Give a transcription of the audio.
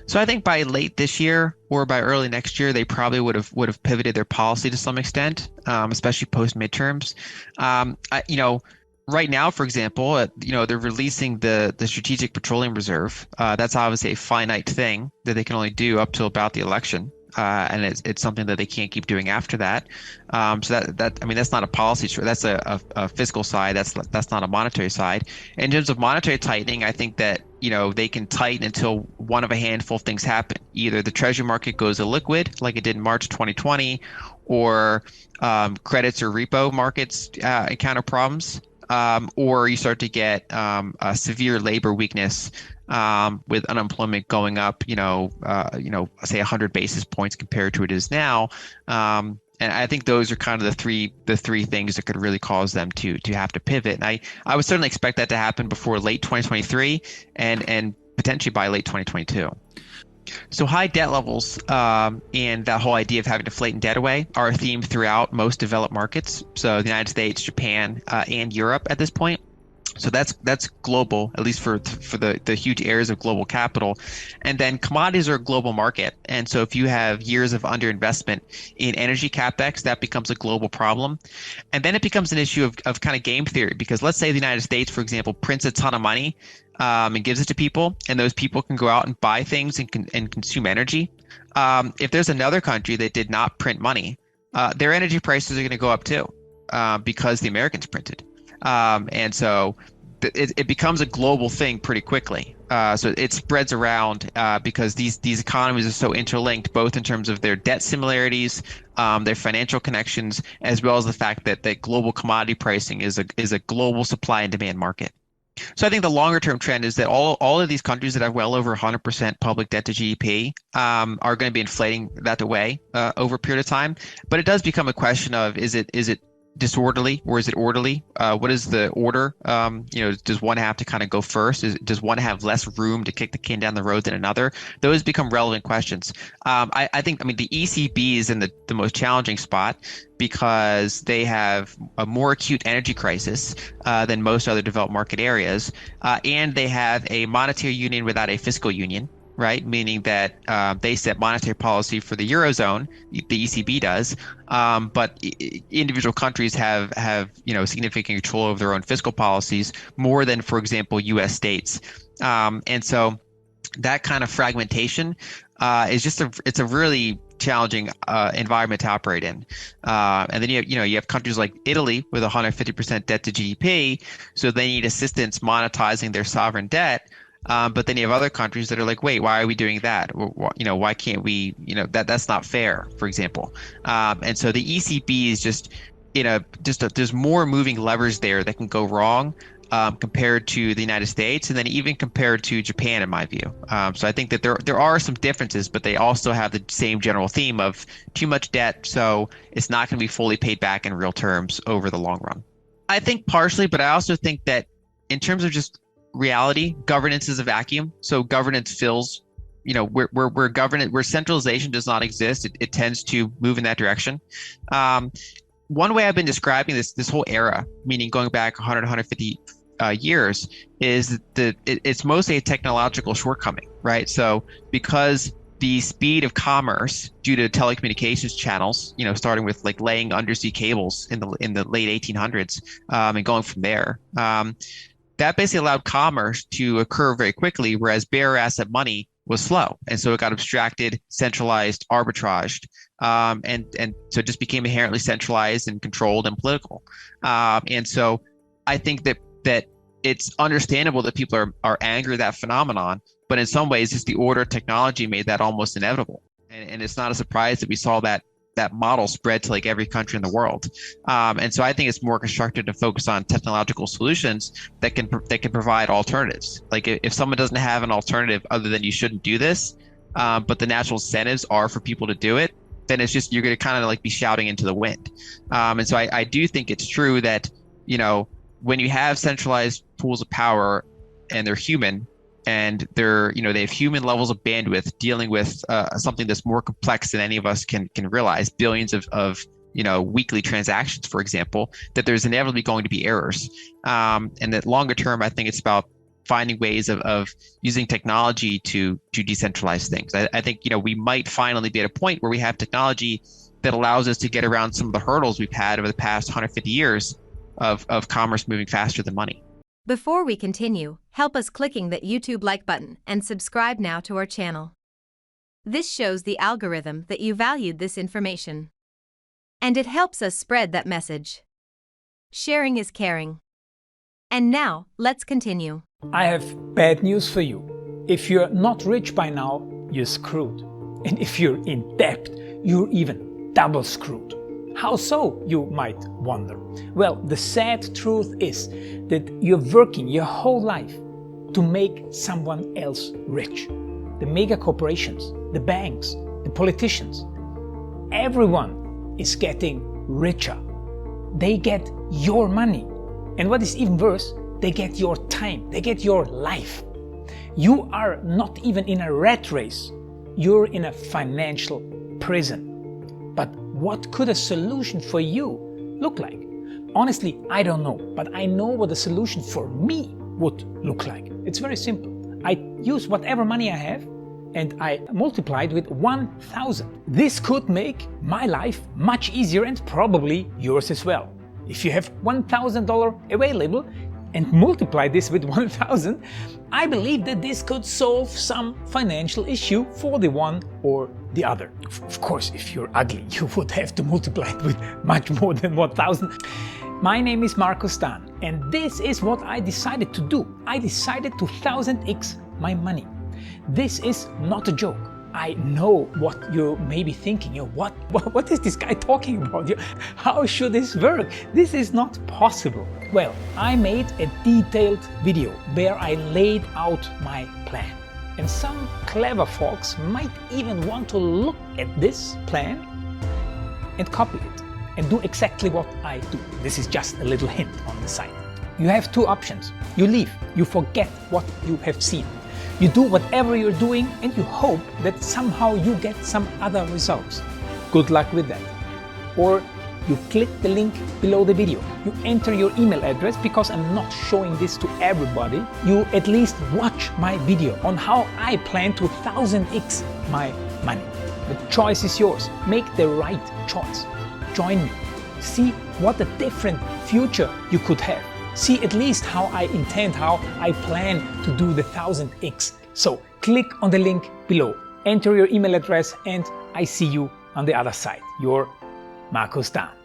So I think by late this year or by early next year, they probably would have pivoted their policy to some extent, especially post midterms. Right now, for example, they're releasing the Strategic Petroleum Reserve. That's obviously a finite thing that they can only do up till about the election. And it's something that they can't keep doing after that. So I mean, that's not a policy, that's a fiscal side. That's not a monetary side. In terms of monetary tightening, I think that, they can tighten until one of a handful of things happen. Either the treasury market goes illiquid, like it did in March 2020, or credits or repo markets encounter problems, or you start to get a severe labor weakness, with unemployment going up, say 100 basis points compared to it is now. And I think those are kind of the three things that could really cause them to have to pivot. And I would certainly expect that to happen before late 2023 and potentially by late 2022. So high debt levels, and that whole idea of having to flatten debt away are a theme throughout most developed markets. So the United States, Japan, and Europe at this point. So that's global, at least for the huge areas of global capital. And then commodities are a global market. And so if you have years of underinvestment in energy capex, that becomes a global problem. And then it becomes an issue of kind of game theory, because let's say the United States, for example, prints a ton of money, and gives it to people, and those people can go out and buy things and consume energy. If there's another country that did not print money, their energy prices are going to go up too, because the Americans printed. And so it becomes a global thing pretty quickly. So it spreads around, because these economies are so interlinked, both in terms of their debt similarities, their financial connections, as well as the fact that global commodity pricing is a global supply and demand market. So I think the longer term trend is that all of these countries that have well over 100% public debt to GDP, are going to be inflating that away over a period of time. But it does become a question of, is it disorderly or is it orderly? What is the order? Does one have to kind of go first? Does one have less room to kick the can down the road than another? Those become relevant questions. I think the ECB is in the most challenging spot, because they have a more acute energy crisis than most other developed market areas, and they have a monetary union without a fiscal union. Right, meaning that they set monetary policy for the Eurozone, the ECB does, but individual countries have significant control over their own fiscal policies, more than, for example, U.S. states. And so that kind of fragmentation is it's a really challenging environment to operate in. And then you have countries like Italy with 150% debt to GDP, so they need assistance monetizing their sovereign debt. But then you have other countries that are like, wait, why are we doing that? Why can't we? That's not fair, for example. And so the ECB is just there's more moving levers there that can go wrong, compared to the United States, and then even compared to Japan, in my view. So I think that there are some differences, but they also have the same general theme of too much debt, so it's not going to be fully paid back in real terms over the long run. I think partially, but I also think that in terms of just reality, governance is a vacuum. So governance fills, where centralization does not exist, it tends to move in that direction. One way I've been describing this whole era, meaning going back 100, 150 years, is that it's mostly a technological shortcoming, right? So because the speed of commerce due to telecommunications channels, starting with like laying undersea cables in the late 1800s, and going from there, that basically allowed commerce to occur very quickly, whereas bearer asset money was slow. And so it got abstracted, centralized, arbitraged, and so it just became inherently centralized and controlled and political. And so I think that it's understandable that people are angry at that phenomenon, but in some ways, it's the order of technology made that almost inevitable. And it's not a surprise that we saw that model spread to like every country in the world. And so I think it's more constructive to focus on technological solutions that can provide alternatives. Like if someone doesn't have an alternative other than you shouldn't do this, but the natural incentives are for people to do it, then it's just, you're going to kind of like be shouting into the wind. And so I do think it's true that, when you have centralized pools of power and they're human, and they have human levels of bandwidth dealing with something that's more complex than any of us can realize, billions of weekly transactions, for example, that there's inevitably going to be errors. And that longer term, I think it's about finding ways of using technology to decentralize things. I think, we might finally be at a point where we have technology that allows us to get around some of the hurdles we've had over the past 150 years of commerce moving faster than money. Before we continue, help us clicking that YouTube like button and subscribe now to our channel. This shows the algorithm that you valued this information. And it helps us spread that message. Sharing is caring. And now, let's continue. I have bad news for you. If you're not rich by now, you're screwed. And if you're in debt, you're even double screwed. How so, you might wonder? Well, the sad truth is that you're working your whole life to make someone else rich. The mega corporations, the banks, the politicians, everyone is getting richer. They get your money. And what is even worse, they get your time, they get your life. You are not even in a rat race, you're in a financial prison. But what could a solution for you look like? Honestly, I don't know, but I know what a solution for me would look like. It's very simple. I use whatever money I have and I multiply it with 1,000. This could make my life much easier and probably yours as well. If you have $1,000 available and multiply this with 1,000, I believe that this could solve some financial issue for the one or the other. Of course, if you're ugly, you would have to multiply it with much more than 1,000. My name is Markus Dahn, and this is what I decided to do. I decided to 1000x my money. This is not a joke. I know what you may be thinking. What is this guy talking about? How should this work? This is not possible. Well, I made a detailed video where I laid out my plan. And some clever folks might even want to look at this plan and copy it and do exactly what I do. This is just a little hint on the side. You have two options. You leave, you forget what you have seen. You do whatever you're doing and you hope that somehow you get some other results. Good luck with that. Or you click the link below the video. You enter your email address because I'm not showing this to everybody. You at least watch my video on how I plan to 1000x my money. The choice is yours. Make the right choice. Join me. See what a different future you could have. See at least how I intend, how I plan to do the 1000x. So click on the link below, enter your email address, and I see you on the other side. Your Markus Dahn.